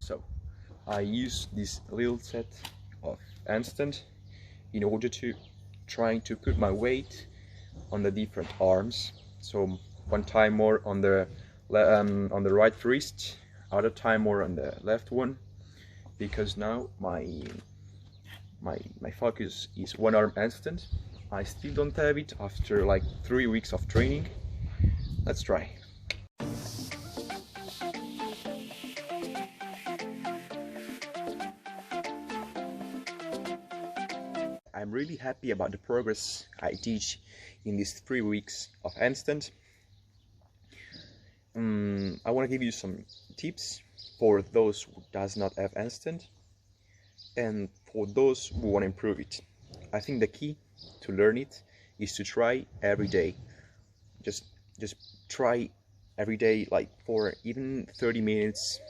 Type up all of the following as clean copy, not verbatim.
So I use this little set of handstand in order to trying to put my weight on the different arms. So one time more on the right wrist, other time more on the left one, because now my focus is one arm handstand. I still don't have it after like 3 weeks of training. Let's try. I'm really happy about the progress I teach in these 3 weeks of handstand. I want to give you some tips for those who does not have handstand and for those who want to improve it. I think the key to learn it is to try every day. Just try every day, like for even 30 minutes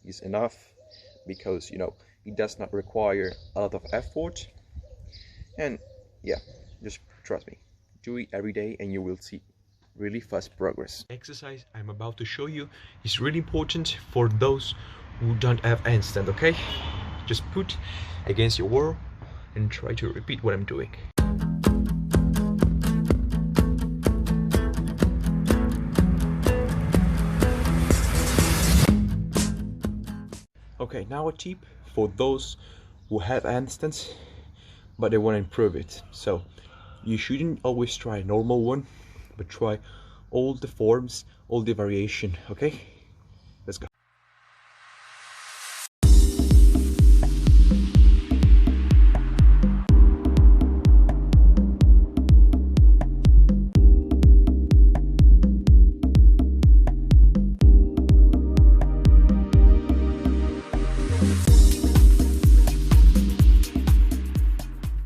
is enough, because you know it does not require a lot of effort. And yeah, just trust me, do it every day and you will see really fast progress. Exercise I'm about to show you is really important for those who don't have handstand, okay? Just put against your wall and try to repeat what I'm doing. Okay, now a tip for those who have handstands but they want to improve it. So you shouldn't always try a normal one, but try all the forms, all the variation, okay?